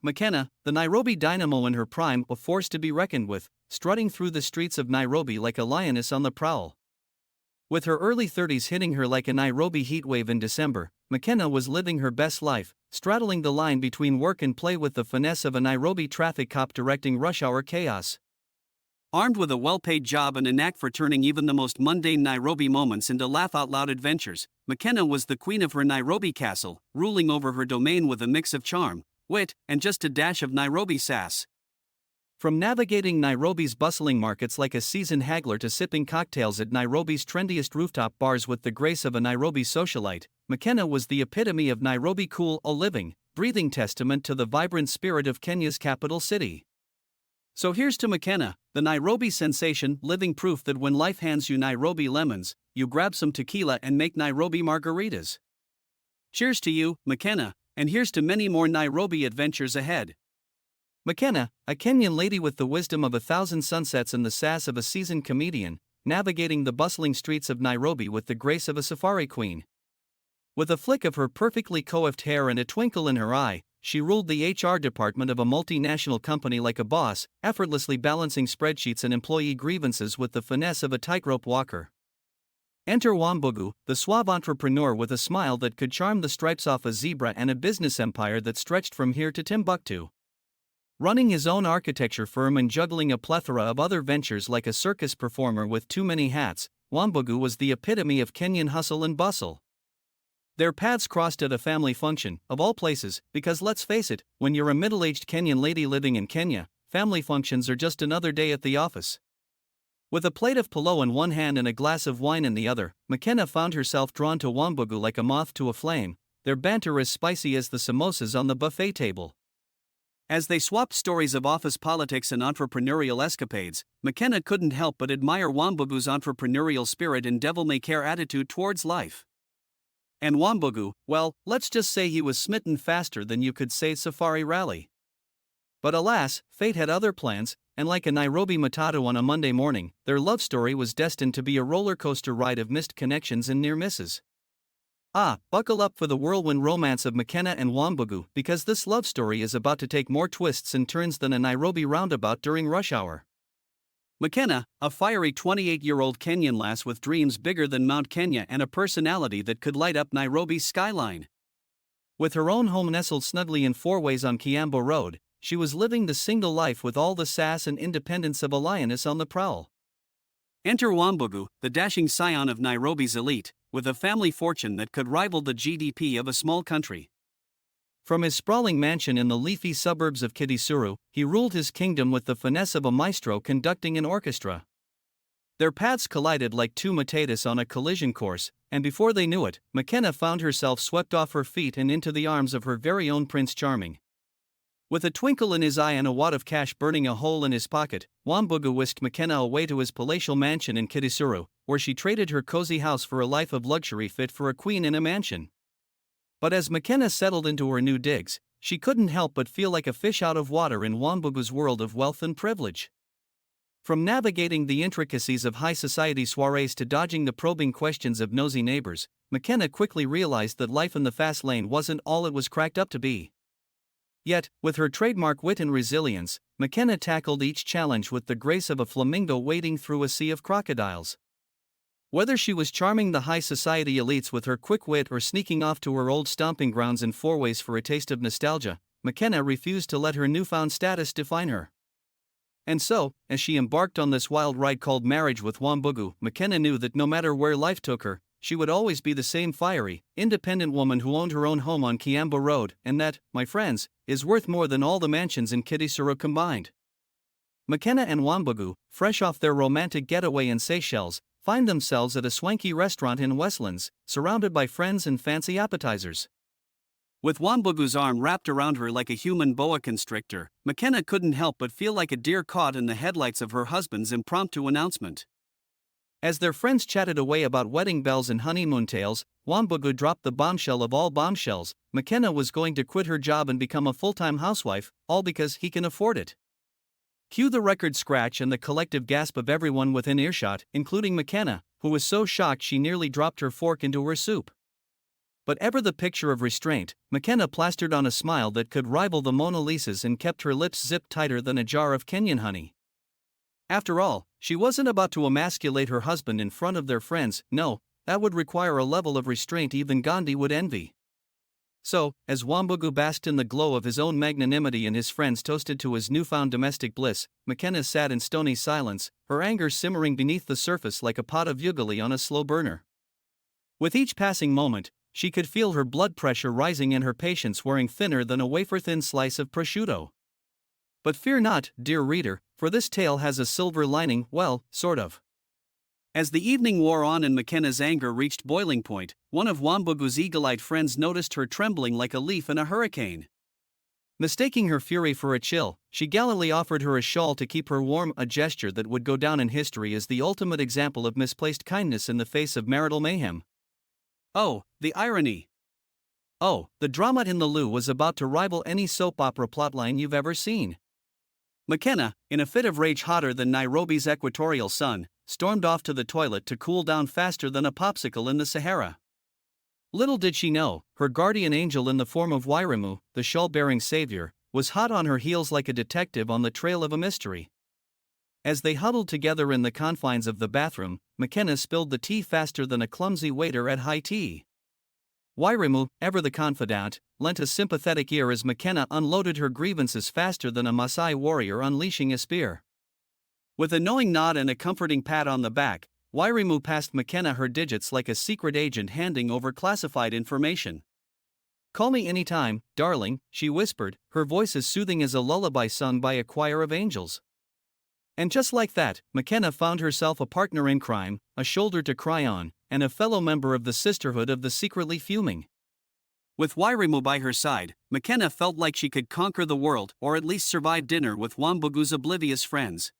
Makena, the Nairobi Dynamo in her prime, a force to be reckoned with, strutting through the streets of Nairobi like a lioness on the prowl. With her early 30s hitting her like a Nairobi heatwave in December, Makena was living her best life, straddling the line between work and play with the finesse of a Nairobi traffic cop directing rush hour chaos. Armed with a well-paid job and a knack for turning even the most mundane Nairobi moments into laugh-out-loud adventures, Makena was the queen of her Nairobi castle, ruling over her domain with a mix of charm, wit, and just a dash of Nairobi sass. From navigating Nairobi's bustling markets like a seasoned haggler to sipping cocktails at Nairobi's trendiest rooftop bars with the grace of a Nairobi socialite, Makena was the epitome of Nairobi cool, a living, breathing testament to the vibrant spirit of Kenya's capital city. So here's to Makena, the Nairobi sensation, living proof that when life hands you Nairobi lemons, you grab some tequila and make Nairobi margaritas. Cheers to you, Makena, and here's to many more Nairobi adventures ahead. Makena, a Kenyan lady with the wisdom of 1,000 sunsets and the sass of a seasoned comedian, navigating the bustling streets of Nairobi with the grace of a safari queen. With a flick of her perfectly coiffed hair and a twinkle in her eye, she ruled the HR department of a multinational company like a boss, effortlessly balancing spreadsheets and employee grievances with the finesse of a tightrope walker. Enter Wambugu, the suave entrepreneur with a smile that could charm the stripes off a zebra and a business empire that stretched from here to Timbuktu. Running his own architecture firm and juggling a plethora of other ventures like a circus performer with too many hats, Wambugu was the epitome of Kenyan hustle and bustle. Their paths crossed at a family function, of all places, because let's face it, when you're a middle-aged Kenyan lady living in Kenya, family functions are just another day at the office. With a plate of polo in one hand and a glass of wine in the other, Makena found herself drawn to Wambugu like a moth to a flame, their banter as spicy as the samosas on the buffet table. As they swapped stories of office politics and entrepreneurial escapades, Makena couldn't help but admire Wambugu's entrepreneurial spirit and devil-may-care attitude towards life. And Wambugu, well, let's just say he was smitten faster than you could say Safari Rally. But alas, fate had other plans, and like a Nairobi matatu on a Monday morning, their love story was destined to be a roller coaster ride of missed connections and near misses. Buckle up for the whirlwind romance of Makena and Wambugu, because this love story is about to take more twists and turns than a Nairobi roundabout during rush hour. Makena, a fiery 28-year-old Kenyan lass with dreams bigger than Mount Kenya and a personality that could light up Nairobi's skyline. With her own home nestled snugly in four ways on Kiambu Road, she was living the single life with all the sass and independence of a lioness on the prowl. Enter Wambugu, the dashing scion of Nairobi's elite, with a family fortune that could rival the GDP of a small country. From his sprawling mansion in the leafy suburbs of Kitisuru, he ruled his kingdom with the finesse of a maestro conducting an orchestra. Their paths collided like two matatus on a collision course, and before they knew it, Makena found herself swept off her feet and into the arms of her very own Prince Charming. With a twinkle in his eye and a wad of cash burning a hole in his pocket, Wambugu whisked Makena away to his palatial mansion in Kitisuru, where she traded her cozy house for a life of luxury fit for a queen in a mansion. But as Makena settled into her new digs, she couldn't help but feel like a fish out of water in Wambugu's world of wealth and privilege. From navigating the intricacies of high society soirees to dodging the probing questions of nosy neighbors, Makena quickly realized that life in the fast lane wasn't all it was cracked up to be. Yet, with her trademark wit and resilience, Makena tackled each challenge with the grace of a flamingo wading through a sea of crocodiles. Whether she was charming the high society elites with her quick wit or sneaking off to her old stomping grounds in four ways for a taste of nostalgia, Makena refused to let her newfound status define her. And so, as she embarked on this wild ride called marriage with Wambugu, Makena knew that no matter where life took her, she would always be the same fiery, independent woman who owned her own home on Kiambu Road, and that, my friends, is worth more than all the mansions in Kitisuru combined. Makena and Wambugu, fresh off their romantic getaway in Seychelles, find themselves at a swanky restaurant in Westlands, surrounded by friends and fancy appetizers. With Wambugu's arm wrapped around her like a human boa constrictor, Makena couldn't help but feel like a deer caught in the headlights of her husband's impromptu announcement. As their friends chatted away about wedding bells and honeymoon tales, Wambugu dropped the bombshell of all bombshells: Makena was going to quit her job and become a full-time housewife, all because he can afford it. Cue the record scratch and the collective gasp of everyone within earshot, including Makena, who was so shocked she nearly dropped her fork into her soup. But ever the picture of restraint, Makena plastered on a smile that could rival the Mona Lisa's and kept her lips zipped tighter than a jar of Kenyan honey. After all, she wasn't about to emasculate her husband in front of their friends. No, that would require a level of restraint even Gandhi would envy. So, as Wambugu basked in the glow of his own magnanimity and his friends toasted to his newfound domestic bliss, Makena sat in stony silence, her anger simmering beneath the surface like a pot of ugali on a slow burner. With each passing moment, she could feel her blood pressure rising and her patience wearing thinner than a wafer-thin slice of prosciutto. But fear not, dear reader, for this tale has a silver lining, well, sort of. As the evening wore on and Makena's anger reached boiling point, one of Wambugu's eagle-eyed friends noticed her trembling like a leaf in a hurricane. Mistaking her fury for a chill, she gallantly offered her a shawl to keep her warm, a gesture that would go down in history as the ultimate example of misplaced kindness in the face of marital mayhem. Oh, the irony! Oh, the drama in the loo was about to rival any soap opera plotline you've ever seen. Makena, in a fit of rage hotter than Nairobi's equatorial sun, stormed off to the toilet to cool down faster than a popsicle in the Sahara. Little did she know, her guardian angel in the form of Wairimu, the shawl-bearing savior, was hot on her heels like a detective on the trail of a mystery. As they huddled together in the confines of the bathroom, Makena spilled the tea faster than a clumsy waiter at high tea. Wairimu, ever the confidant, lent a sympathetic ear as Makena unloaded her grievances faster than a Maasai warrior unleashing a spear. With a knowing nod and a comforting pat on the back, Wairimu passed Makena her digits like a secret agent handing over classified information. "Call me anytime, darling," she whispered, her voice as soothing as a lullaby sung by a choir of angels. And just like that, Makena found herself a partner in crime, a shoulder to cry on, and a fellow member of the sisterhood of the secretly fuming. With Wairimu by her side, Makena felt like she could conquer the world or at least survive dinner with Wambugu's oblivious friends.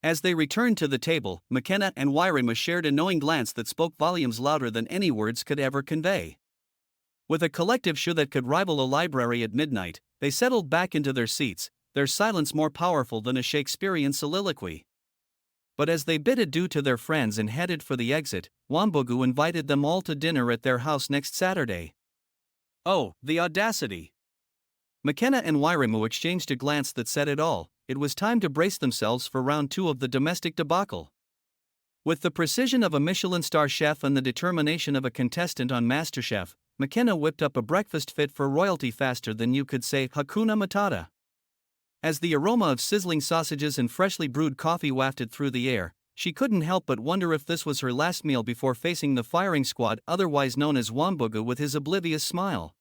As they returned to the table, Makena and Wairimu shared a knowing glance that spoke volumes louder than any words could ever convey. With a collective shoe that could rival a library at midnight, they settled back into their seats, their silence more powerful than a Shakespearean soliloquy. But as they bid adieu to their friends and headed for the exit, Wambugu invited them all to dinner at their house next Saturday. Oh, the audacity! Makena and Wairimu exchanged a glance that said it all. It was time to brace themselves for round 2 of the domestic debacle. With the precision of a Michelin star chef and the determination of a contestant on MasterChef, Makena whipped up a breakfast fit for royalty faster than you could say Hakuna Matata. As the aroma of sizzling sausages and freshly brewed coffee wafted through the air, she couldn't help but wonder if this was her last meal before facing the firing squad otherwise known as Wambugu with his oblivious smile.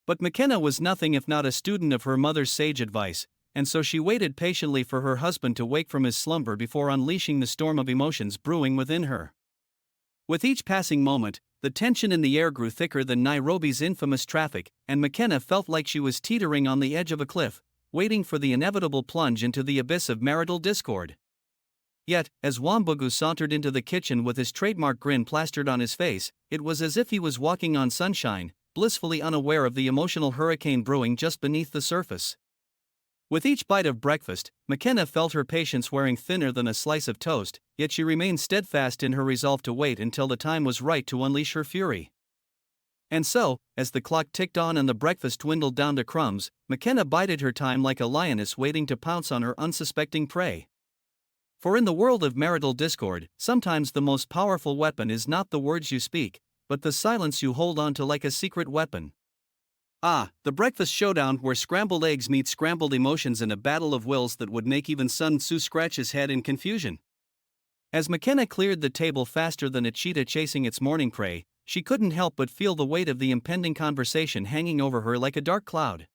But Makena was nothing if not a student of her mother's sage advice, and so she waited patiently for her husband to wake from his slumber before unleashing the storm of emotions brewing within her. With each passing moment, the tension in the air grew thicker than Nairobi's infamous traffic, and Makena felt like she was teetering on the edge of a cliff, waiting for the inevitable plunge into the abyss of marital discord. Yet, as Wambugu sauntered into the kitchen with his trademark grin plastered on his face, it was as if he was walking on sunshine, blissfully unaware of the emotional hurricane brewing just beneath the surface. With each bite of breakfast, Makena felt her patience wearing thinner than a slice of toast, yet she remained steadfast in her resolve to wait until the time was right to unleash her fury. And so, as the clock ticked on and the breakfast dwindled down to crumbs, Makena bided her time like a lioness waiting to pounce on her unsuspecting prey. For in the world of marital discord, sometimes the most powerful weapon is not the words you speak, but the silence you hold on to like a secret weapon. Ah, the breakfast showdown where scrambled eggs meet scrambled emotions in a battle of wills that would make even Sun Tzu scratch his head in confusion. As Makena cleared the table faster than a cheetah chasing its morning prey, she couldn't help but feel the weight of the impending conversation hanging over her like a dark cloud.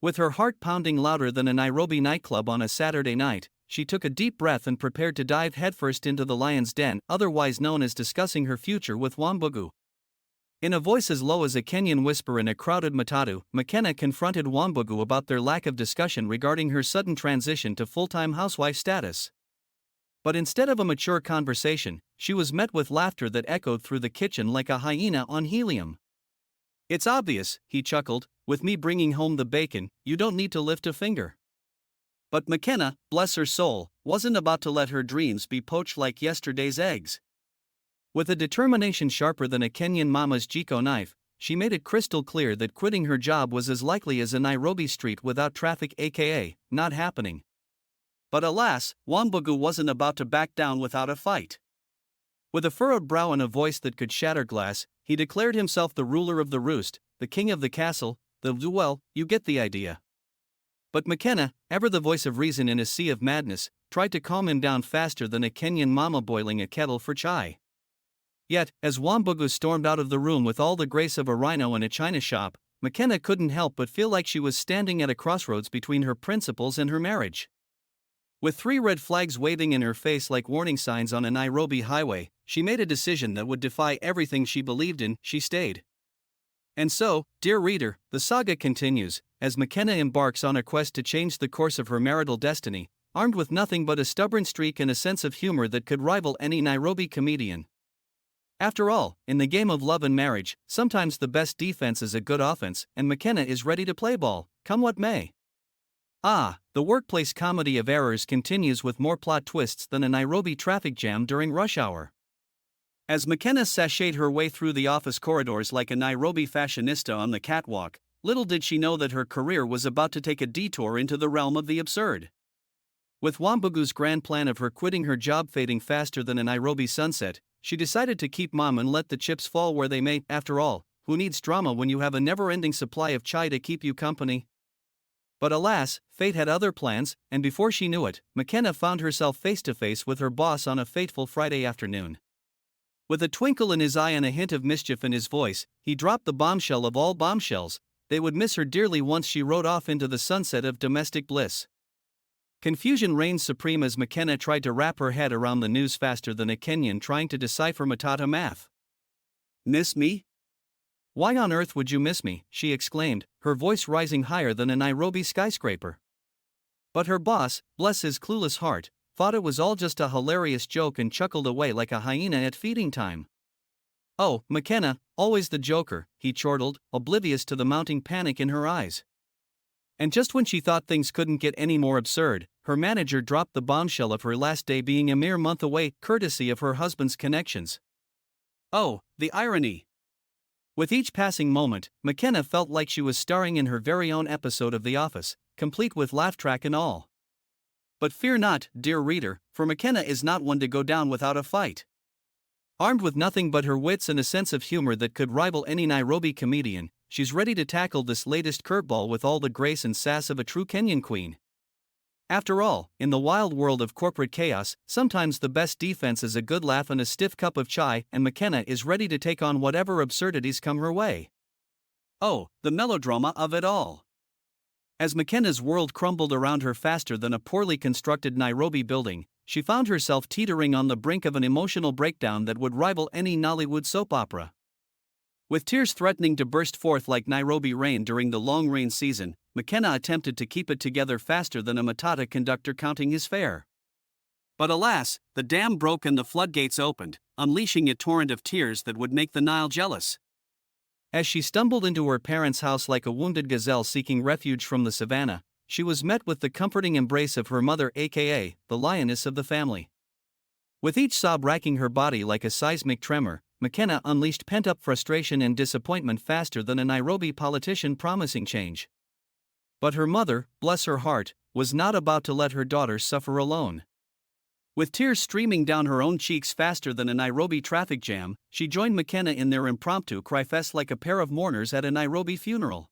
With her heart pounding louder than a Nairobi nightclub on a Saturday night, she took a deep breath and prepared to dive headfirst into the lion's den, otherwise known as discussing her future with Wambugu. In a voice as low as a Kenyan whisper in a crowded matatu, Makena confronted Wambugu about their lack of discussion regarding her sudden transition to full-time housewife status. But instead of a mature conversation, she was met with laughter that echoed through the kitchen like a hyena on helium. "It's obvious," he chuckled, "with me bringing home the bacon, you don't need to lift a finger." But Makena, bless her soul, wasn't about to let her dreams be poached like yesterday's eggs. With a determination sharper than a Kenyan mama's jiko knife, she made it crystal clear that quitting her job was as likely as a Nairobi street without traffic, aka, not happening. But alas, Wambugu wasn't about to back down without a fight. With a furrowed brow and a voice that could shatter glass, he declared himself the ruler of the roost, the king of the castle, well, you get the idea. But Makena, ever the voice of reason in a sea of madness, tried to calm him down faster than a Kenyan mama boiling a kettle for chai. Yet, as Wambugu stormed out of the room with all the grace of a rhino in a china shop, Makena couldn't help but feel like she was standing at a crossroads between her principles and her marriage. With 3 red flags waving in her face like warning signs on a Nairobi highway, she made a decision that would defy everything she believed in. She stayed. And so, dear reader, the saga continues, as Makena embarks on a quest to change the course of her marital destiny, armed with nothing but a stubborn streak and a sense of humor that could rival any Nairobi comedian. After all, in the game of love and marriage, sometimes the best defense is a good offense, and Makena is ready to play ball, come what may. The workplace comedy of errors continues with more plot twists than a Nairobi traffic jam during rush hour. As Makena sashayed her way through the office corridors like a Nairobi fashionista on the catwalk, little did she know that her career was about to take a detour into the realm of the absurd. With Wambugu's grand plan of her quitting her job fading faster than a Nairobi sunset, she decided to keep mum and let the chips fall where they may. After all, who needs drama when you have a never-ending supply of chai to keep you company? But alas, fate had other plans, and before she knew it, Makena found herself face-to-face with her boss on a fateful Friday afternoon. With a twinkle in his eye and a hint of mischief in his voice, he dropped the bombshell of all bombshells: they would miss her dearly once she rode off into the sunset of domestic bliss. Confusion reigned supreme as Makena tried to wrap her head around the news faster than a Kenyan trying to decipher Matata math. Miss me? Why on earth would you miss me? She exclaimed, her voice rising higher than a Nairobi skyscraper. But her boss, bless his clueless heart, thought it was all just a hilarious joke and chuckled away like a hyena at feeding time. Oh, Makena, always the joker, he chortled, oblivious to the mounting panic in her eyes. And just when she thought things couldn't get any more absurd, her manager dropped the bombshell of her last day being a mere month away, courtesy of her husband's connections. Oh, the irony! With each passing moment, Makena felt like she was starring in her very own episode of The Office, complete with laugh track and all. But fear not, dear reader, for Makena is not one to go down without a fight. Armed with nothing but her wits and a sense of humor that could rival any Nairobi comedian, she's ready to tackle this latest curveball with all the grace and sass of a true Kenyan queen. After all, in the wild world of corporate chaos, sometimes the best defense is a good laugh and a stiff cup of chai, and Makena is ready to take on whatever absurdities come her way. Oh, the melodrama of it all! As Makena's world crumbled around her faster than a poorly constructed Nairobi building, she found herself teetering on the brink of an emotional breakdown that would rival any Nollywood soap opera. With tears threatening to burst forth like Nairobi rain during the long rain season, Makena attempted to keep it together faster than a Matata conductor counting his fare. But alas, the dam broke and the floodgates opened, unleashing a torrent of tears that would make the Nile jealous. As she stumbled into her parents' house like a wounded gazelle seeking refuge from the savannah, she was met with the comforting embrace of her mother, aka, the lioness of the family. With each sob racking her body like a seismic tremor, Makena unleashed pent-up frustration and disappointment faster than a Nairobi politician promising change. But her mother, bless her heart, was not about to let her daughter suffer alone. With tears streaming down her own cheeks faster than a Nairobi traffic jam, she joined Makena in their impromptu cry-fest like a pair of mourners at a Nairobi funeral.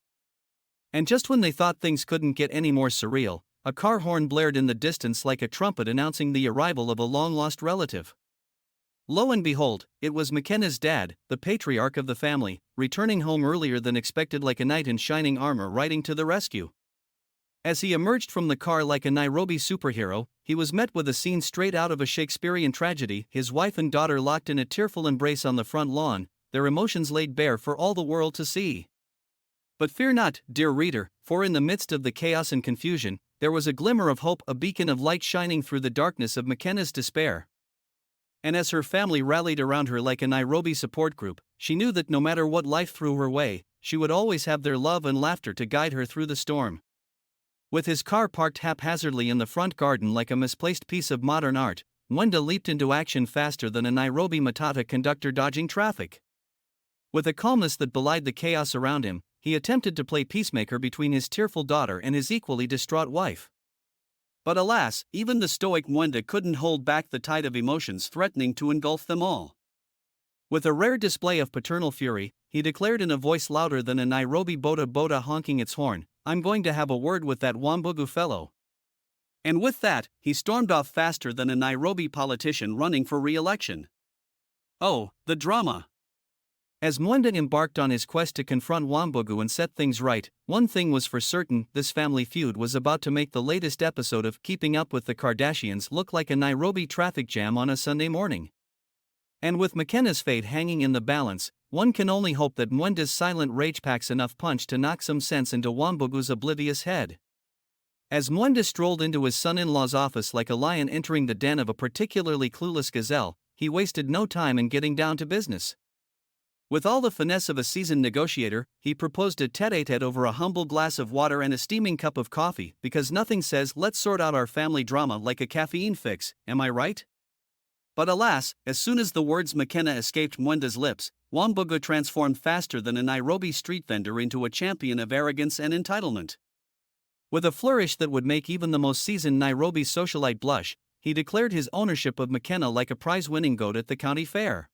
And just when they thought things couldn't get any more surreal, a car horn blared in the distance like a trumpet announcing the arrival of a long-lost relative. Lo and behold, it was Makena's dad, the patriarch of the family, returning home earlier than expected like a knight in shining armor riding to the rescue. As he emerged from the car like a Nairobi superhero, he was met with a scene straight out of a Shakespearean tragedy, his wife and daughter locked in a tearful embrace on the front lawn, their emotions laid bare for all the world to see. But fear not, dear reader, for in the midst of the chaos and confusion, there was a glimmer of hope, a beacon of light shining through the darkness of Makena's despair. And as her family rallied around her like a Nairobi support group, she knew that no matter what life threw her way, she would always have their love and laughter to guide her through the storm. With his car parked haphazardly in the front garden like a misplaced piece of modern art, Mwenda leaped into action faster than a Nairobi Matata conductor dodging traffic. With a calmness that belied the chaos around him, he attempted to play peacemaker between his tearful daughter and his equally distraught wife. But alas, even the stoic Mwenda couldn't hold back the tide of emotions threatening to engulf them all. With a rare display of paternal fury, he declared in a voice louder than a Nairobi boda boda honking its horn, "I'm going to have a word with that Wambugu fellow." And with that, he stormed off faster than a Nairobi politician running for re-election. Oh, the drama! As Mwenda embarked on his quest to confront Wambugu and set things right, one thing was for certain: this family feud was about to make the latest episode of Keeping Up with the Kardashians look like a Nairobi traffic jam on a Sunday morning. And with Makena's fate hanging in the balance, one can only hope that Mwenda's silent rage packs enough punch to knock some sense into Wambugu's oblivious head. As Mwenda strolled into his son-in-law's office like a lion entering the den of a particularly clueless gazelle, he wasted no time in getting down to business. With all the finesse of a seasoned negotiator, he proposed a tete-a-tete over a humble glass of water and a steaming cup of coffee, because nothing says "let's sort out our family drama" like a caffeine fix, am I right? But alas, as soon as the words Makena escaped Mwenda's lips, Wambugu transformed faster than a Nairobi street vendor into a champion of arrogance and entitlement. With a flourish that would make even the most seasoned Nairobi socialite blush, he declared his ownership of Makena like a prize-winning goat at the county fair.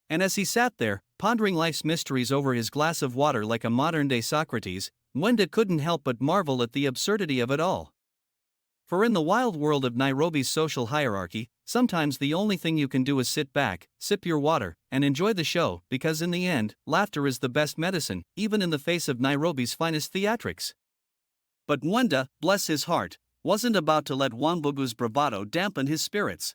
And as he sat there, pondering life's mysteries over his glass of water like a modern-day Socrates, Mwenda couldn't help but marvel at the absurdity of it all. For in the wild world of Nairobi's social hierarchy, sometimes the only thing you can do is sit back, sip your water, and enjoy the show, because in the end, laughter is the best medicine, even in the face of Nairobi's finest theatrics. But Mwenda, bless his heart, wasn't about to let Wambugu's bravado dampen his spirits.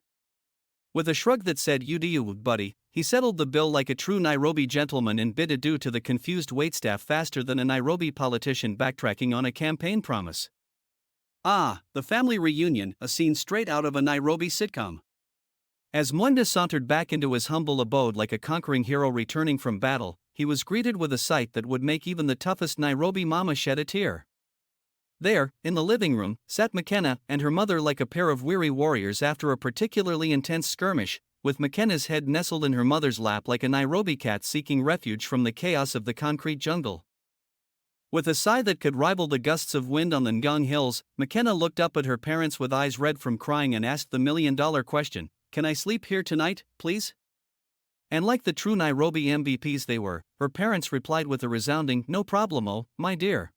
With a shrug that said "you do you, buddy," he settled the bill like a true Nairobi gentleman and bid adieu to the confused waitstaff faster than a Nairobi politician backtracking on a campaign promise. Ah, the family reunion, a scene straight out of a Nairobi sitcom. As Mwenda sauntered back into his humble abode like a conquering hero returning from battle, he was greeted with a sight that would make even the toughest Nairobi mama shed a tear. There, in the living room, sat Makena and her mother like a pair of weary warriors after a particularly intense skirmish, with Makena's head nestled in her mother's lap like a Nairobi cat seeking refuge from the chaos of the concrete jungle. With a sigh that could rival the gusts of wind on the Ngong Hills, Makena looked up at her parents with eyes red from crying and asked the million-dollar question, "Can I sleep here tonight, please?" And like the true Nairobi MVPs they were, her parents replied with a resounding "No problemo, my dear."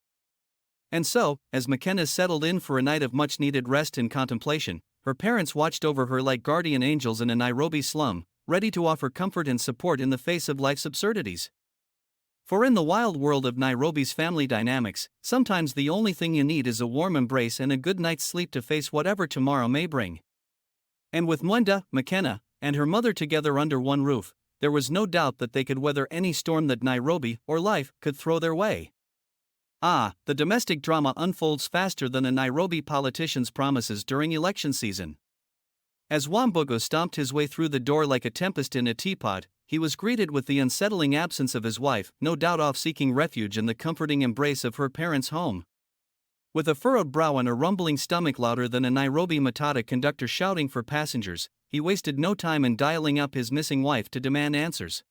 And so, as Makena settled in for a night of much-needed rest and contemplation, her parents watched over her like guardian angels in a Nairobi slum, ready to offer comfort and support in the face of life's absurdities. For in the wild world of Nairobi's family dynamics, sometimes the only thing you need is a warm embrace and a good night's sleep to face whatever tomorrow may bring. And with Mwenda, Makena, and her mother together under one roof, there was no doubt that they could weather any storm that Nairobi, or life, could throw their way. Ah, the domestic drama unfolds faster than a Nairobi politician's promises during election season. As Wambugu stomped his way through the door like a tempest in a teapot, he was greeted with the unsettling absence of his wife, no doubt off seeking refuge in the comforting embrace of her parents' home. With a furrowed brow and a rumbling stomach louder than a Nairobi Matata conductor shouting for passengers, he wasted no time in dialing up his missing wife to demand answers.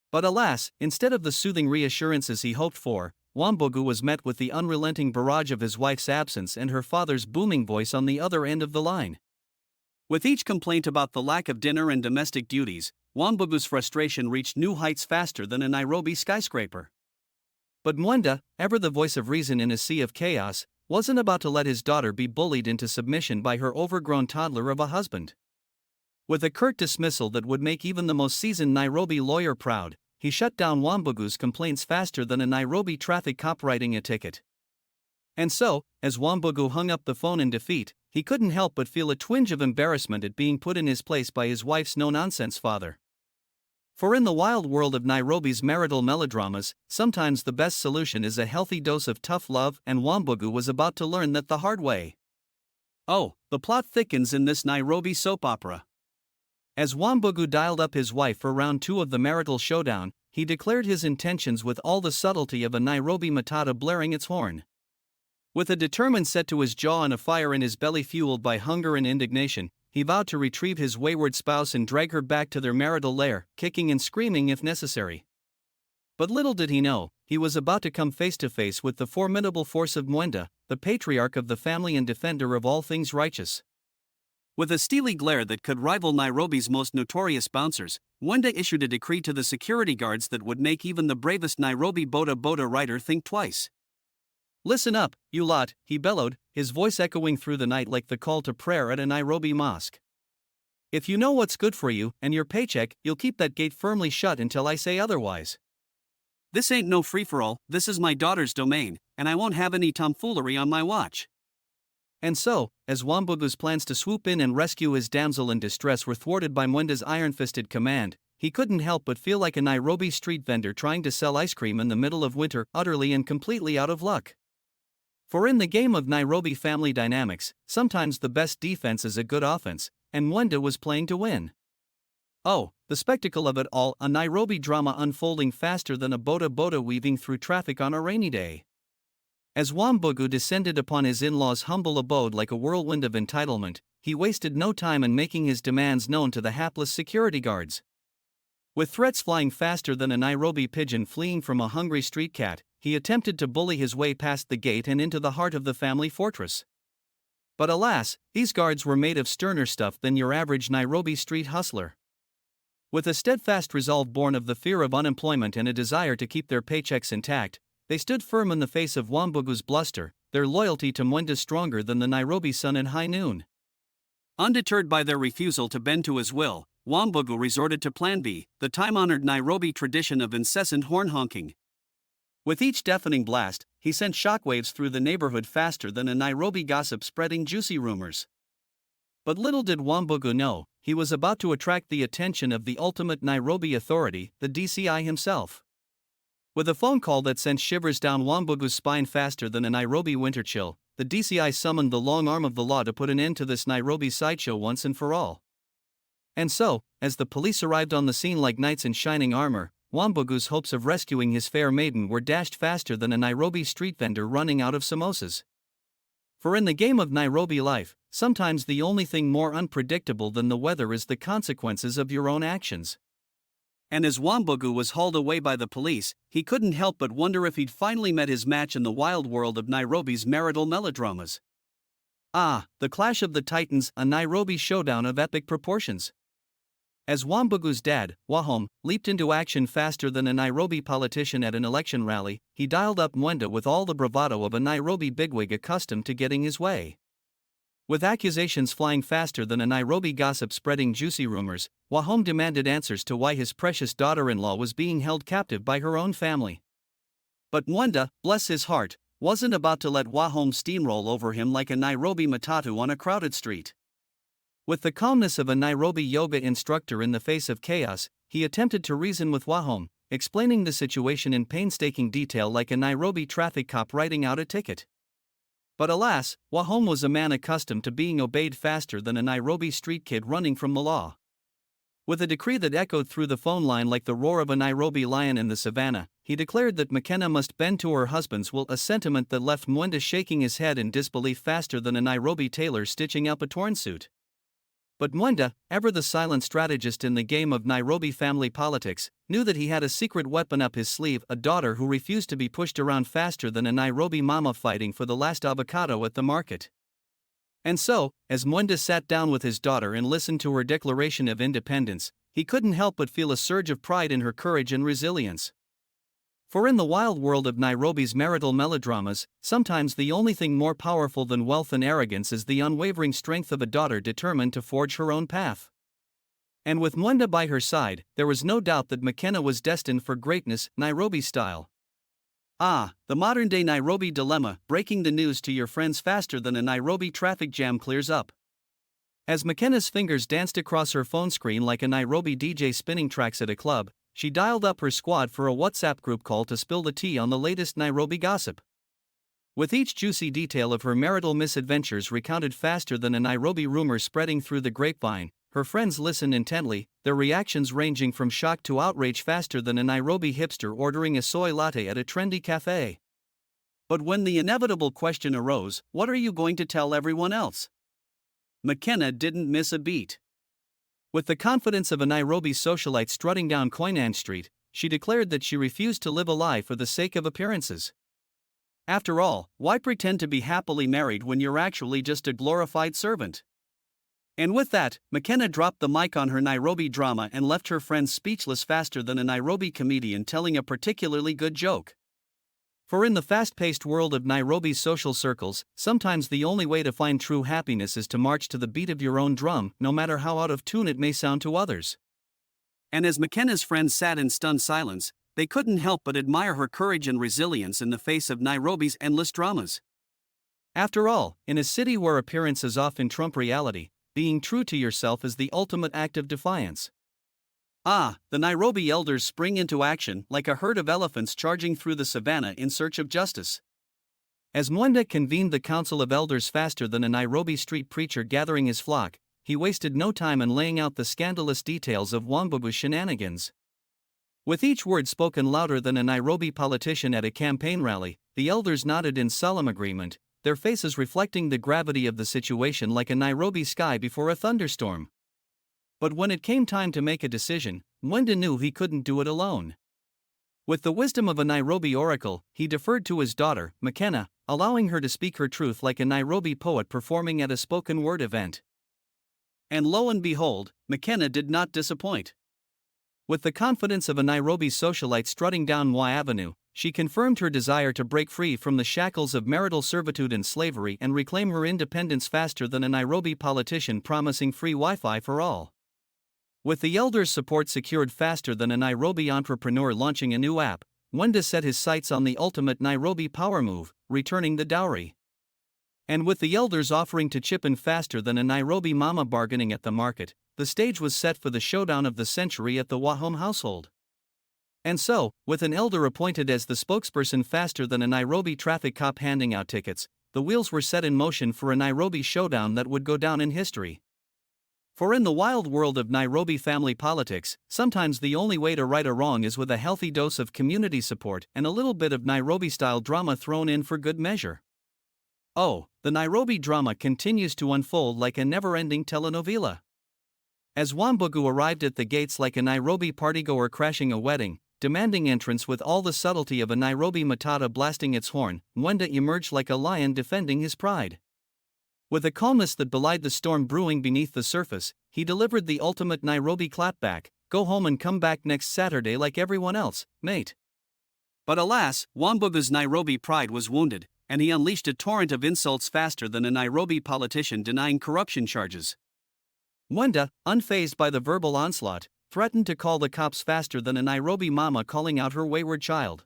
But alas, instead of the soothing reassurances he hoped for, Wambugu was met with the unrelenting barrage of his wife's absence and her father's booming voice on the other end of the line. With each complaint about the lack of dinner and domestic duties, Wambugu's frustration reached new heights faster than a Nairobi skyscraper. But Mwenda, ever the voice of reason in a sea of chaos, wasn't about to let his daughter be bullied into submission by her overgrown toddler of a husband. With a curt dismissal that would make even the most seasoned Nairobi lawyer proud, he shut down Wambugu's complaints faster than a Nairobi traffic cop writing a ticket. And so, as Wambugu hung up the phone in defeat, he couldn't help but feel a twinge of embarrassment at being put in his place by his wife's no-nonsense father. For in the wild world of Nairobi's marital melodramas, sometimes the best solution is a healthy dose of tough love, and Wambugu was about to learn that the hard way. Oh, the plot thickens in this Nairobi soap opera. As Wambugu dialed up his wife for round 2 of the marital showdown, he declared his intentions with all the subtlety of a Nairobi Matata blaring its horn. With a determined set to his jaw and a fire in his belly fueled by hunger and indignation, he vowed to retrieve his wayward spouse and drag her back to their marital lair, kicking and screaming if necessary. But little did he know, he was about to come face to face with the formidable force of Mwenda, the patriarch of the family and defender of all things righteous. With a steely glare that could rival Nairobi's most notorious bouncers, Mwenda issued a decree to the security guards that would make even the bravest Nairobi Boda Boda rider think twice. "Listen up, you lot," he bellowed, his voice echoing through the night like the call to prayer at a Nairobi mosque. "If you know what's good for you and your paycheck, you'll keep that gate firmly shut until I say otherwise. This ain't no free-for-all, this is my daughter's domain, and I won't have any tomfoolery on my watch." And so, as Wambugu's plans to swoop in and rescue his damsel in distress were thwarted by Mwenda's iron-fisted command, he couldn't help but feel like a Nairobi street vendor trying to sell ice cream in the middle of winter, utterly and completely out of luck. For in the game of Nairobi family dynamics, sometimes the best defense is a good offense, and Mwenda was playing to win. Oh, the spectacle of it all, a Nairobi drama unfolding faster than a boda boda weaving through traffic on a rainy day. As Wambugu descended upon his in-laws' humble abode like a whirlwind of entitlement, he wasted no time in making his demands known to the hapless security guards. With threats flying faster than a Nairobi pigeon fleeing from a hungry street cat, he attempted to bully his way past the gate and into the heart of the family fortress. But alas, these guards were made of sterner stuff than your average Nairobi street hustler. With a steadfast resolve born of the fear of unemployment and a desire to keep their paychecks intact, they stood firm in the face of Wambugu's bluster, their loyalty to Mwenda stronger than the Nairobi sun in high noon. Undeterred by their refusal to bend to his will, Wambugu resorted to Plan B, the time-honored Nairobi tradition of incessant horn honking. With each deafening blast, he sent shockwaves through the neighborhood faster than a Nairobi gossip spreading juicy rumors. But little did Wambugu know, he was about to attract the attention of the ultimate Nairobi authority, the DCI himself. With a phone call that sent shivers down Wambugu's spine faster than a Nairobi winter chill, the DCI summoned the long arm of the law to put an end to this Nairobi sideshow once and for all. And so, as the police arrived on the scene like knights in shining armor, Wambugu's hopes of rescuing his fair maiden were dashed faster than a Nairobi street vendor running out of samosas. For in the game of Nairobi life, sometimes the only thing more unpredictable than the weather is the consequences of your own actions. And as Wambugu was hauled away by the police, he couldn't help but wonder if he'd finally met his match in the wild world of Nairobi's marital melodramas. Ah, the clash of the titans, a Nairobi showdown of epic proportions. As Wambugu's dad, Wahome, leaped into action faster than a Nairobi politician at an election rally, he dialed up Mwenda with all the bravado of a Nairobi bigwig accustomed to getting his way. With accusations flying faster than a Nairobi gossip spreading juicy rumors, Wahome demanded answers to why his precious daughter-in-law was being held captive by her own family. But Mwenda, bless his heart, wasn't about to let Wahome steamroll over him like a Nairobi matatu on a crowded street. With the calmness of a Nairobi yoga instructor in the face of chaos, he attempted to reason with Wahome, explaining the situation in painstaking detail like a Nairobi traffic cop writing out a ticket. But alas, Wahome was a man accustomed to being obeyed faster than a Nairobi street kid running from the law. With a decree that echoed through the phone line like the roar of a Nairobi lion in the savannah, he declared that Makena must bend to her husband's will, a sentiment that left Mwenda shaking his head in disbelief faster than a Nairobi tailor stitching up a torn suit. But Mwenda, ever the silent strategist in the game of Nairobi family politics, knew that he had a secret weapon up his sleeve, a daughter who refused to be pushed around faster than a Nairobi mama fighting for the last avocado at the market. And so, as Mwenda sat down with his daughter and listened to her declaration of independence, he couldn't help but feel a surge of pride in her courage and resilience. For in the wild world of Nairobi's marital melodramas, sometimes the only thing more powerful than wealth and arrogance is the unwavering strength of a daughter determined to forge her own path. And with Mwenda by her side, there was no doubt that Makena was destined for greatness, Nairobi style. Ah, the modern-day Nairobi dilemma, breaking the news to your friends faster than a Nairobi traffic jam clears up. As Makena's fingers danced across her phone screen like a Nairobi DJ spinning tracks at a club, she dialed up her squad for a WhatsApp group call to spill the tea on the latest Nairobi gossip. With each juicy detail of her marital misadventures recounted faster than a Nairobi rumor spreading through the grapevine, her friends listened intently, their reactions ranging from shock to outrage faster than a Nairobi hipster ordering a soy latte at a trendy cafe. But when the inevitable question arose, what are you going to tell everyone else? Makena didn't miss a beat. With the confidence of a Nairobi socialite strutting down Koinange Street, she declared that she refused to live a lie for the sake of appearances. After all, why pretend to be happily married when you're actually just a glorified servant? And with that, Makena dropped the mic on her Nairobi drama and left her friends speechless faster than a Nairobi comedian telling a particularly good joke. For in the fast-paced world of Nairobi's social circles, sometimes the only way to find true happiness is to march to the beat of your own drum, no matter how out of tune it may sound to others. And as Makena's friends sat in stunned silence, they couldn't help but admire her courage and resilience in the face of Nairobi's endless dramas. After all, in a city where appearances often trump reality, being true to yourself is the ultimate act of defiance. The Nairobi elders spring into action like a herd of elephants charging through the savannah in search of justice. As Mwenda convened the council of elders faster than a Nairobi street preacher gathering his flock, he wasted no time in laying out the scandalous details of Wambugu's shenanigans. With each word spoken louder than a Nairobi politician at a campaign rally, the elders nodded in solemn agreement, their faces reflecting the gravity of the situation like a Nairobi sky before a thunderstorm. But when it came time to make a decision, Mwenda knew he couldn't do it alone. With the wisdom of a Nairobi oracle, he deferred to his daughter, Makena, allowing her to speak her truth like a Nairobi poet performing at a spoken word event. And lo and behold, Makena did not disappoint. With the confidence of a Nairobi socialite strutting down Moi Avenue, she confirmed her desire to break free from the shackles of marital servitude and slavery and reclaim her independence faster than a Nairobi politician promising free Wi-Fi for all. With the elders' support secured faster than a Nairobi entrepreneur launching a new app, Mwenda set his sights on the ultimate Nairobi power move, returning the dowry. And with the elders offering to chip in faster than a Nairobi mama bargaining at the market, the stage was set for the showdown of the century at the Wahome household. And so, with an elder appointed as the spokesperson faster than a Nairobi traffic cop handing out tickets, the wheels were set in motion for a Nairobi showdown that would go down in history. For in the wild world of Nairobi family politics, sometimes the only way to right a wrong is with a healthy dose of community support and a little bit of Nairobi-style drama thrown in for good measure. Oh, the Nairobi drama continues to unfold like a never-ending telenovela. As Wambugu arrived at the gates like a Nairobi partygoer crashing a wedding, demanding entrance with all the subtlety of a Nairobi matata blasting its horn, Mwenda emerged like a lion defending his pride. With a calmness that belied the storm brewing beneath the surface, he delivered the ultimate Nairobi clapback, go home and come back next Saturday like everyone else, mate. But alas, Wambugu's Nairobi pride was wounded, and he unleashed a torrent of insults faster than a Nairobi politician denying corruption charges. Mwenda, unfazed by the verbal onslaught, threatened to call the cops faster than a Nairobi mama calling out her wayward child.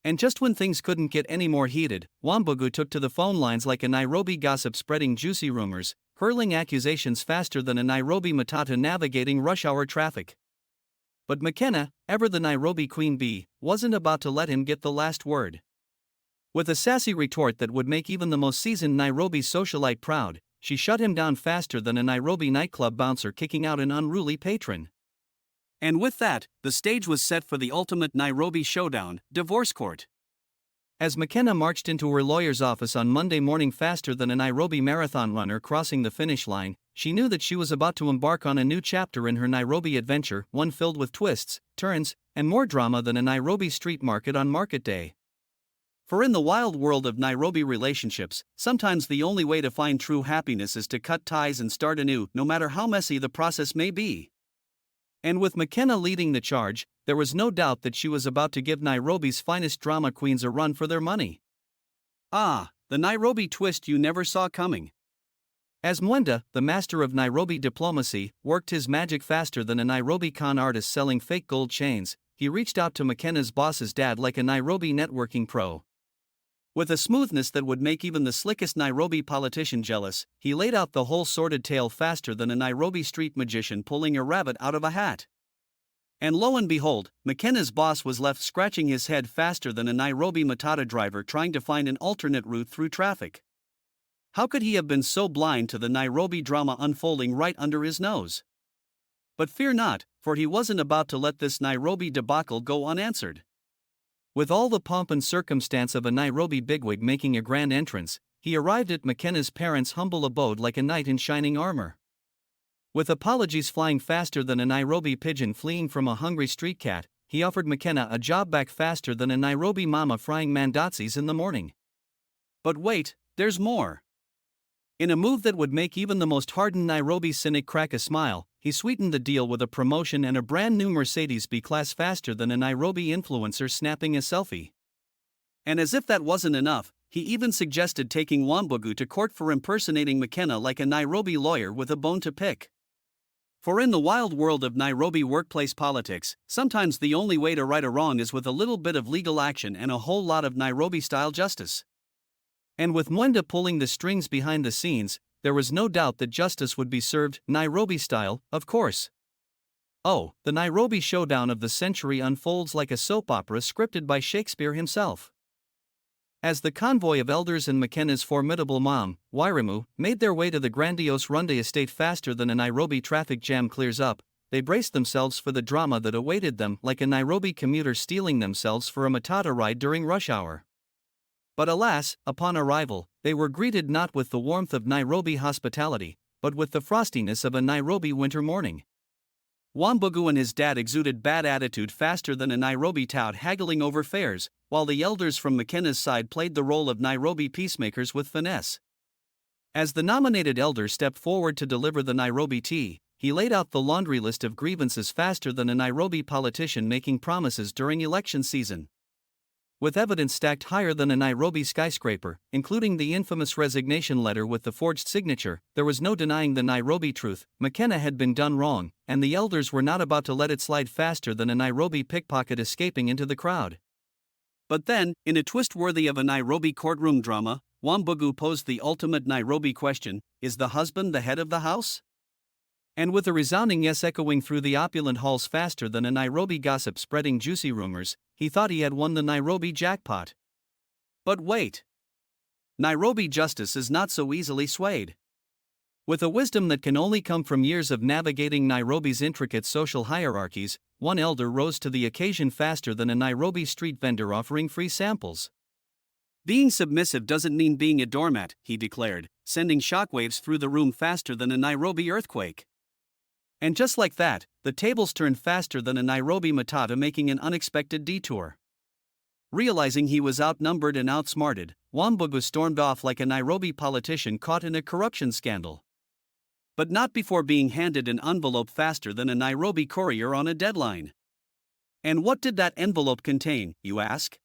And just when things couldn't get any more heated, Wambugu took to the phone lines like a Nairobi gossip spreading juicy rumors, hurling accusations faster than a Nairobi matata navigating rush hour traffic. But Makena, ever the Nairobi queen bee, wasn't about to let him get the last word. With a sassy retort that would make even the most seasoned Nairobi socialite proud, she shut him down faster than a Nairobi nightclub bouncer kicking out an unruly patron. And with that, the stage was set for the ultimate Nairobi showdown, divorce court. As Makena marched into her lawyer's office on Monday morning faster than a Nairobi marathon runner crossing the finish line, she knew that she was about to embark on a new chapter in her Nairobi adventure, one filled with twists, turns, and more drama than a Nairobi street market on market day. For in the wild world of Nairobi relationships, sometimes the only way to find true happiness is to cut ties and start anew, no matter how messy the process may be. And with Makena leading the charge, there was no doubt that she was about to give Nairobi's finest drama queens a run for their money. The Nairobi twist you never saw coming. As Mwenda, the master of Nairobi diplomacy, worked his magic faster than a Nairobi con artist selling fake gold chains, he reached out to Makena's boss's dad like a Nairobi networking pro. With a smoothness that would make even the slickest Nairobi politician jealous, he laid out the whole sordid tale faster than a Nairobi street magician pulling a rabbit out of a hat. And lo and behold, Makena's boss was left scratching his head faster than a Nairobi matata driver trying to find an alternate route through traffic. How could he have been so blind to the Nairobi drama unfolding right under his nose? But fear not, for he wasn't about to let this Nairobi debacle go unanswered. With all the pomp and circumstance of a Nairobi bigwig making a grand entrance, he arrived at Makena's parents' humble abode like a knight in shining armor. With apologies flying faster than a Nairobi pigeon fleeing from a hungry street cat, he offered Makena a job back faster than a Nairobi mama frying mandazis in the morning. But wait, there's more. In a move that would make even the most hardened Nairobi cynic crack a smile, he sweetened the deal with a promotion and a brand new Mercedes B-Class faster than a Nairobi influencer snapping a selfie. And as if that wasn't enough, he even suggested taking Wambugu to court for impersonating Makena like a Nairobi lawyer with a bone to pick. For in the wild world of Nairobi workplace politics, sometimes the only way to right a wrong is with a little bit of legal action and a whole lot of Nairobi-style justice. And with Mwenda pulling the strings behind the scenes, there was no doubt that justice would be served Nairobi-style, of course. Oh, the Nairobi showdown of the century unfolds like a soap opera scripted by Shakespeare himself. As the convoy of elders and Makena's formidable mom, Wairimu, made their way to the grandiose Runde estate faster than a Nairobi traffic jam clears up, they braced themselves for the drama that awaited them like a Nairobi commuter steeling themselves for a matata ride during rush hour. But alas, upon arrival, they were greeted not with the warmth of Nairobi hospitality, but with the frostiness of a Nairobi winter morning. Wambugu and his dad exuded bad attitude faster than a Nairobi tout haggling over fares, while the elders from Makena's side played the role of Nairobi peacemakers with finesse. As the nominated elder stepped forward to deliver the Nairobi tea, he laid out the laundry list of grievances faster than a Nairobi politician making promises during election season. With evidence stacked higher than a Nairobi skyscraper, including the infamous resignation letter with the forged signature, there was no denying the Nairobi truth: Makena had been done wrong, and the elders were not about to let it slide faster than a Nairobi pickpocket escaping into the crowd. But then, in a twist worthy of a Nairobi courtroom drama, Wambugu posed the ultimate Nairobi question: is the husband the head of the house? And with a resounding yes echoing through the opulent halls faster than a Nairobi gossip spreading juicy rumors, he thought he had won the Nairobi jackpot. But wait. Nairobi justice is not so easily swayed. With a wisdom that can only come from years of navigating Nairobi's intricate social hierarchies, one elder rose to the occasion faster than a Nairobi street vendor offering free samples. Being submissive doesn't mean being a doormat, he declared, sending shockwaves through the room faster than a Nairobi earthquake. And just like that, the tables turned faster than a Nairobi matata making an unexpected detour. Realizing he was outnumbered and outsmarted, Wambugu stormed off like a Nairobi politician caught in a corruption scandal. But not before being handed an envelope faster than a Nairobi courier on a deadline. And what did that envelope contain, you ask?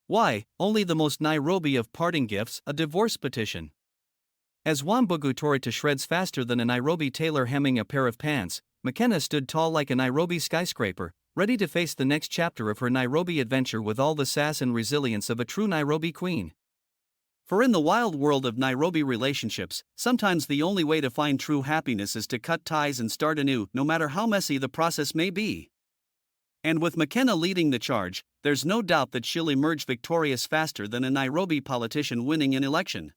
Why, only the most Nairobi of parting gifts, a divorce petition. As Wambugu tore it to shreds faster than a Nairobi tailor hemming a pair of pants, Makena stood tall like a Nairobi skyscraper, ready to face the next chapter of her Nairobi adventure with all the sass and resilience of a true Nairobi queen. For in the wild world of Nairobi relationships, sometimes the only way to find true happiness is to cut ties and start anew, no matter how messy the process may be. And with Makena leading the charge, there's no doubt that she'll emerge victorious faster than a Nairobi politician winning an election.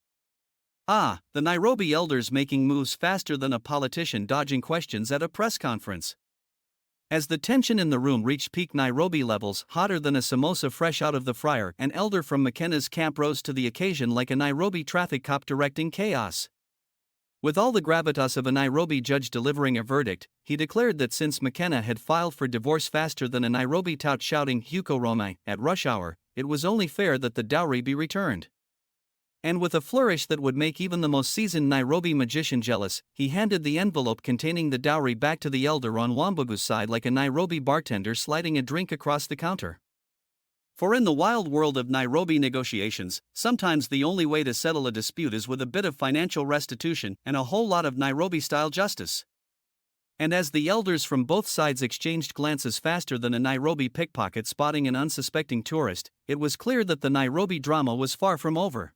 Ah, the Nairobi elders making moves faster than a politician dodging questions at a press conference. As the tension in the room reached peak Nairobi levels, hotter than a samosa fresh out of the fryer, an elder from Makena's camp rose to the occasion like a Nairobi traffic cop directing chaos. With all the gravitas of a Nairobi judge delivering a verdict, he declared that since Makena had filed for divorce faster than a Nairobi tout shouting "Huko Romai" at rush hour, it was only fair that the dowry be returned. And with a flourish that would make even the most seasoned Nairobi magician jealous, he handed the envelope containing the dowry back to the elder on Wambugu's side like a Nairobi bartender sliding a drink across the counter. For in the wild world of Nairobi negotiations, sometimes the only way to settle a dispute is with a bit of financial restitution and a whole lot of Nairobi-style justice. And as the elders from both sides exchanged glances faster than a Nairobi pickpocket spotting an unsuspecting tourist, it was clear that the Nairobi drama was far from over.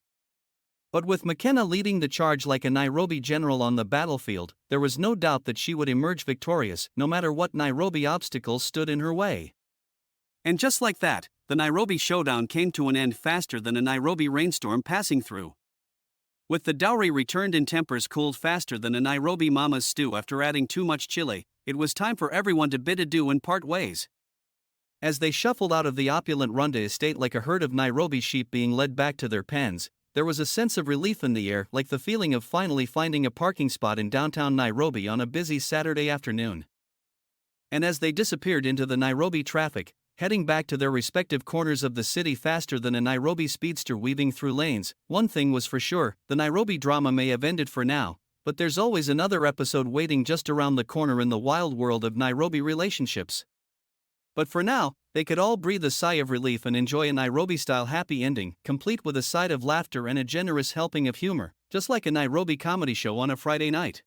But with Makena leading the charge like a Nairobi general on the battlefield, there was no doubt that she would emerge victorious, no matter what Nairobi obstacles stood in her way. And just like that, the Nairobi showdown came to an end faster than a Nairobi rainstorm passing through. With the dowry returned and tempers cooled faster than a Nairobi mama's stew after adding too much chili, it was time for everyone to bid adieu and part ways. As they shuffled out of the opulent Runde estate like a herd of Nairobi sheep being led back to their pens, there was a sense of relief in the air, like the feeling of finally finding a parking spot in downtown Nairobi on a busy Saturday afternoon. And as they disappeared into the Nairobi traffic, heading back to their respective corners of the city faster than a Nairobi speedster weaving through lanes, one thing was for sure: the Nairobi drama may have ended for now, but there's always another episode waiting just around the corner in the wild world of Nairobi relationships. But for now, they could all breathe a sigh of relief and enjoy a Nairobi-style happy ending, complete with a side of laughter and a generous helping of humor, just like a Nairobi comedy show on a Friday night.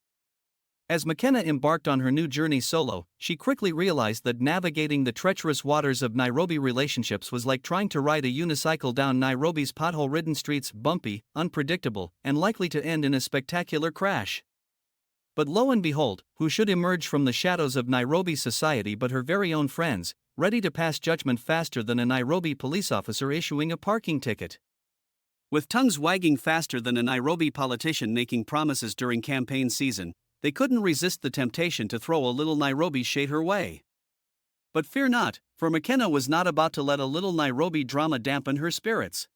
As Makena embarked on her new journey solo, she quickly realized that navigating the treacherous waters of Nairobi relationships was like trying to ride a unicycle down Nairobi's pothole-ridden streets, bumpy, unpredictable, and likely to end in a spectacular crash. But lo and behold, who should emerge from the shadows of Nairobi society but her very own friends, ready to pass judgment faster than a Nairobi police officer issuing a parking ticket. With tongues wagging faster than a Nairobi politician making promises during campaign season, they couldn't resist the temptation to throw a little Nairobi shade her way. But fear not, for Makena was not about to let a little Nairobi drama dampen her spirits.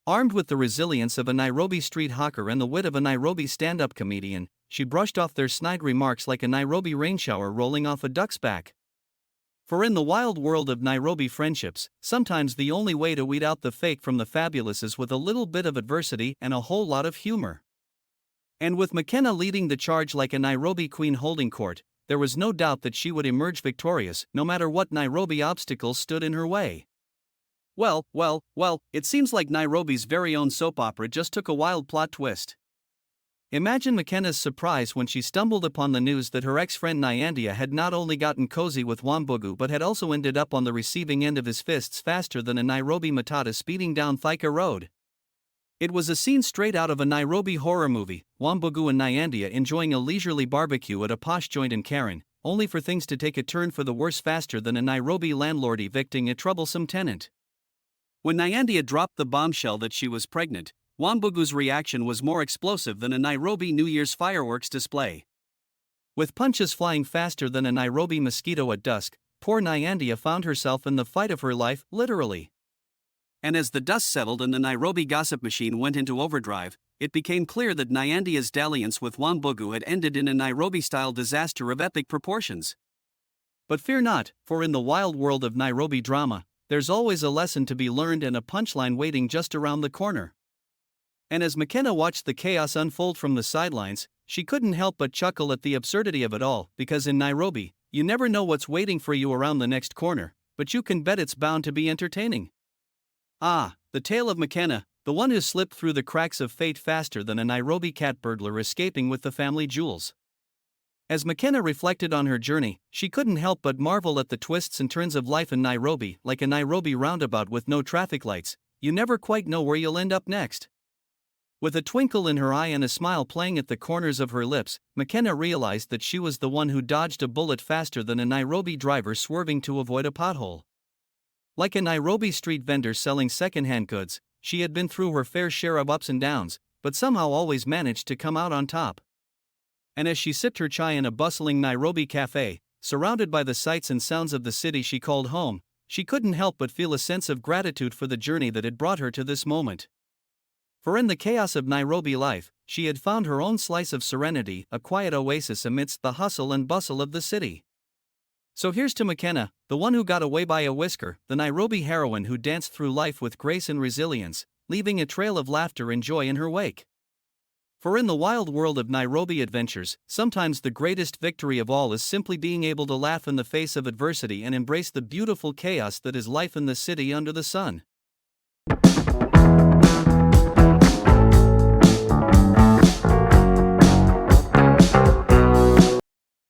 Armed with the resilience of a Nairobi street hawker and the wit of a Nairobi stand-up comedian, she brushed off their snide remarks like a Nairobi rain shower rolling off a duck's back. For in the wild world of Nairobi friendships, sometimes the only way to weed out the fake from the fabulous is with a little bit of adversity and a whole lot of humor. And with Makena leading the charge like a Nairobi queen holding court, there was no doubt that she would emerge victorious, no matter what Nairobi obstacles stood in her way. Well, it seems like Nairobi's very own soap opera just took a wild plot twist. Imagine Makena's surprise when she stumbled upon the news that her ex-friend Nyandia had not only gotten cozy with Wambugu but had also ended up on the receiving end of his fists faster than a Nairobi matata speeding down Thika Road. It was a scene straight out of a Nairobi horror movie, Wambugu and Nyandia enjoying a leisurely barbecue at a posh joint in Karen, only for things to take a turn for the worse faster than a Nairobi landlord evicting a troublesome tenant. When Nyandia dropped the bombshell that she was pregnant, Wambugu's reaction was more explosive than a Nairobi New Year's fireworks display. With punches flying faster than a Nairobi mosquito at dusk, poor Nyandia found herself in the fight of her life, literally. And as the dust settled and the Nairobi gossip machine went into overdrive, it became clear that Nyandia's dalliance with Wambugu had ended in a Nairobi-style disaster of epic proportions. But fear not, for in the wild world of Nairobi drama, there's always a lesson to be learned and a punchline waiting just around the corner. And as Makena watched the chaos unfold from the sidelines, she couldn't help but chuckle at the absurdity of it all, because in Nairobi, you never know what's waiting for you around the next corner, but you can bet it's bound to be entertaining. Ah, the tale of Makena, the one who slipped through the cracks of fate faster than a Nairobi cat burglar escaping with the family jewels. As Makena reflected on her journey, she couldn't help but marvel at the twists and turns of life in Nairobi. Like a Nairobi roundabout with no traffic lights, you never quite know where you'll end up next. With a twinkle in her eye and a smile playing at the corners of her lips, Makena realized that she was the one who dodged a bullet faster than a Nairobi driver swerving to avoid a pothole. Like a Nairobi street vendor selling second-hand goods, she had been through her fair share of ups and downs, but somehow always managed to come out on top. And as she sipped her chai in a bustling Nairobi cafe, surrounded by the sights and sounds of the city she called home, she couldn't help but feel a sense of gratitude for the journey that had brought her to this moment. For in the chaos of Nairobi life, she had found her own slice of serenity, a quiet oasis amidst the hustle and bustle of the city. So here's to Makena, the one who got away by a whisker, the Nairobi heroine who danced through life with grace and resilience, leaving a trail of laughter and joy in her wake. For in the wild world of Nairobi adventures, sometimes the greatest victory of all is simply being able to laugh in the face of adversity and embrace the beautiful chaos that is life in the city under the sun.